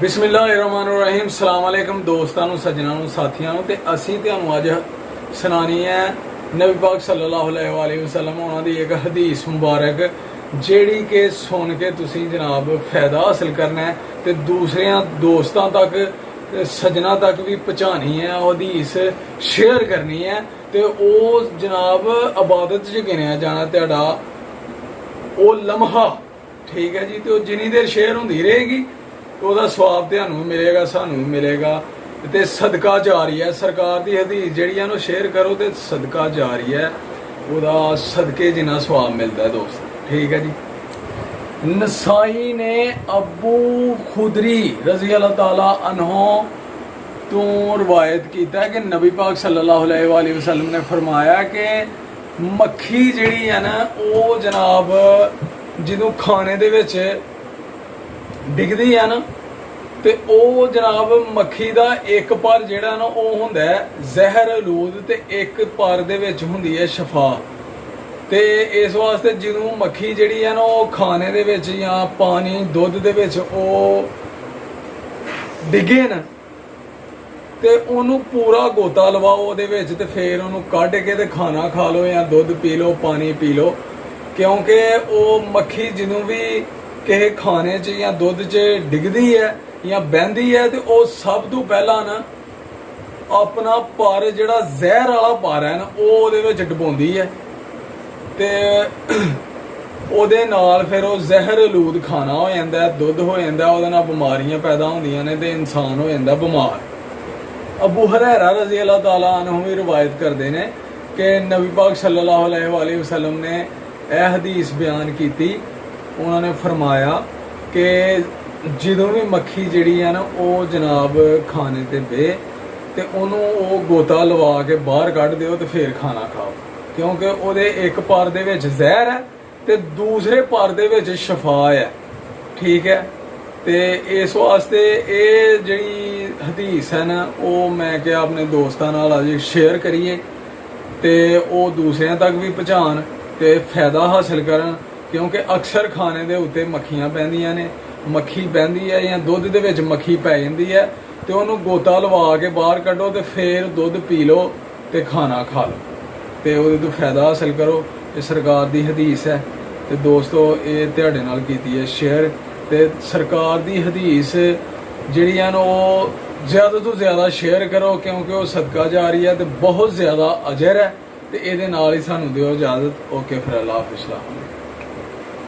बिस्मिल्लाहिर्रहमानिर्रहीम सलाम अलैकुम दोस्तों सज्जनों साथियों ते असी तुहानू अज सुनानी है नबी पाक सल्लल्लाहु अलैहि वसल्लम उन्होंने एक हदीस मुबारक जेड़ी के सुन के तुसी जनाब फायदा हासिल करना है ते दूसरे दोस्तों तक सज्जना तक भी पहुँचानी है हदीस शेयर करनी है ते ओ जनाब इबादत च गिनिया जाना तुहाडा ओ लम्हा ठीक है जी। तो जिनी देर शेयर होंदी रहेगी ਉਹਦਾ ਸਵਾਬ ਤੁਹਾਨੂੰ ਮਿਲੇਗਾ ਸਾਨੂੰ ਮਿਲੇਗਾ ਤੇ ਸਦਕਾ ਜਾਰੀ ਹੈ। ਸਰਕਾਰ ਦੀ ਹਦੀਸ ਜਿਹੜੀ ਹੈ ਉਹਨੂੰ ਸ਼ੇਅਰ ਕਰੋ ਤੇ ਸਦਕਾ ਜਾਰੀ ਹੈ ਉਹਦਾ ਸਦਕੇ ਜਿੰਨਾ ਸਵਾਬ ਮਿਲਦਾ ਦੋਸਤ ਠੀਕ ਹੈ ਜੀ। ਨਸਾਈ ਨੇ अबू खुदरी रजी अल्लाह ताला अन्हो तो रवायत किया कि नबी पाक सल्लल्लाहु अलैहि वसल्लम ने फरमाया कि मक्खी जिहड़ी है ना वो जनाब ਜਦੋਂ खाने ਦੇ ਵਿੱਚ ਡਿੱਗਦੀ ਹੈ ਨਾ ਤੇ ਉਹ ਜਨਾਬ ਮੱਖੀ ਦਾ ਇੱਕ ਪਰ ਜਿਹੜਾ ਨਾ ਉਹ ਹੁੰਦਾ ਹੈ ਜ਼ਹਿਰ ਅਲੂਦ ਤੇ ਇੱਕ ਪਰ ਦੇ ਵਿੱਚ ਹੁੰਦੀ ਹੈ ਸ਼ਫਾ। ਤੇ ਇਸ ਵਾਸਤੇ ਜਦੋਂ ਮੱਖੀ ਜਿਹੜੀ ਹੈ ਨਾ ਉਹ ਖਾਣੇ ਦੇ ਵਿੱਚ ਜਾਂ ਪਾਣੀ ਦੁੱਧ ਦੇ ਵਿੱਚ ਉਹ ਡਿੱਗੇ ਨਾ ਤੇ ਉਹਨੂੰ ਪੂਰਾ ਗੋਤਾ ਲਵਾਓ ਉਹਦੇ ਵਿੱਚ ਤੇ ਫਿਰ ਉਹਨੂੰ ਕੱਢ ਕੇ ਤੇ ਖਾਣਾ ਖਾ ਲਓ ਜਾਂ ਦੁੱਧ ਪੀ ਲਓ ਪਾਣੀ ਪੀ ਲਓ ਕਿਉਂਕਿ ਉਹ ਮੱਖੀ ਜਦੋਂ ਵੀ ਕਿਸੇ ਖਾਣੇ 'ਚ ਜਾਂ ਦੁੱਧ 'ਚ ਡਿੱਗਦੀ ਹੈ ਜਾਂ ਬਹਿੰਦੀ ਹੈ ਤੇ ਉਹ ਸਭ ਤੋਂ ਪਹਿਲਾਂ ਨਾ ਆਪਣਾ ਪਰ ਜਿਹੜਾ ਜ਼ਹਿਰ ਵਾਲਾ ਪਰ ਹੈ ਨਾ ਉਹ ਉਹਦੇ ਵਿੱਚ ਡੁਬੋਂਦੀ ਹੈ ਤੇ ਉਹਦੇ ਨਾਲ ਫਿਰ ਉਹ ਜ਼ਹਿਰ ਅਲੂਦ ਖਾਣਾ ਹੋ ਜਾਂਦਾ ਦੁੱਧ ਹੋ ਜਾਂਦਾ ਉਹਦੇ ਨਾਲ ਬਿਮਾਰੀਆਂ ਪੈਦਾ ਹੁੰਦੀਆਂ ਨੇ ਤੇ ਇਨਸਾਨ ਹੋ ਜਾਂਦਾ ਬਿਮਾਰ। अबू हुरैरा रजी अल्लाह ताला अन्हु भी रवायत करते हैं कि नबी पाक सल्लल्लाहु अलैहि वसल्लम ने यह हदीस बयान की उन्होंने फरमाया कि ਜਦੋਂ भी मक्खी जिहड़ी है ना वो जनाब खाने ते बे ते ਉਹਨੂੰ ਉਹ ਗੋਤਾ ਲਵਾ ਕੇ ਬਾਹਰ ਕੱਢ ਦਿਓ ਤੇ ਫਿਰ ਖਾਣਾ ਖਾਓ ਕਿਉਂਕਿ ਉਹਦੇ ਇੱਕ ਪਰ ਦੇ ਵਿੱਚ ਜ਼ਹਿਰ ਹੈ ਤੇ ਦੂਸਰੇ ਪਰ ਦੇ ਵਿੱਚ ਸ਼ਫਾ ਹੈ ਠੀਕ ਹੈ। ਤੇ ਇਸ ਵਾਸਤੇ ਇਹ ਜਿਹੜੀ ਹਦੀਸ ਹੈ ਨਾ ਉਹ ਮੈਂ ਕਿਹਾ ਆਪਣੇ ਦੋਸਤਾਂ ਨਾਲ ਅੱਜ ਸ਼ੇਅਰ ਕਰੀਏ ਤੇ ਉਹ ਦੂਸਰਿਆਂ ਤੱਕ ਵੀ ਪਹੁੰਚਾਣ ਤੇ ਫਾਇਦਾ ਹਾਸਿਲ ਕਰਨ ਕਿਉਂਕਿ ਅਕਸਰ ਖਾਣੇ ਦੇ ਉੱਤੇ ਮੱਖੀਆਂ ਪੈਂਦੀਆਂ ਨੇ ਮੱਖੀ ਬਹਿੰਦੀ ਹੈ ਜਾਂ ਦੁੱਧ ਦੇ ਵਿੱਚ ਮੱਖੀ ਪੈ ਜਾਂਦੀ ਹੈ ਤੇ ਉਹਨੂੰ ਗੋਤਾ ਲਵਾ ਕੇ ਬਾਹਰ ਕੱਢੋ ਤੇ ਫਿਰ ਦੁੱਧ ਪੀ ਲਓ ਤੇ ਖਾਣਾ ਖਾ ਲਓ ਤੇ ਉਹਦੇ ਤੋਂ ਫਾਇਦਾ ਹਾਸਿਲ ਕਰੋ। ਇਹ ਸਰਕਾਰ ਦੀ ਹਦੀਸ ਹੈ ਤੇ ਦੋਸਤੋ ਇਹ ਤੁਹਾਡੇ ਨਾਲ ਕੀਤੀ ਹੈ ਸ਼ੇਅਰ ਤੇ ਸਰਕਾਰ ਦੀ ਹਦੀਸ ਜਿਹੜੀ ਹੈ ਨਾ ਉਹ ਜ਼ਿਆਦਾ ਤੋਂ ਜ਼ਿਆਦਾ ਸ਼ੇਅਰ ਕਰੋ ਕਿਉਂਕਿ ਉਹ ਸਦਕਾ ਜਾਰੀ ਹੈ ਤੇ ਬਹੁਤ ਜ਼ਿਆਦਾ ਅਜਰ ਹੈ ਤੇ ਇਹਦੇ ਨਾਲ ਹੀ ਸਾਨੂੰ ਦਿਓ ਇਜਾਜ਼ਤ। ਓਕੇ ਫਿਰ ਅੱਲਾਹ ਹਾਫਿਜ਼।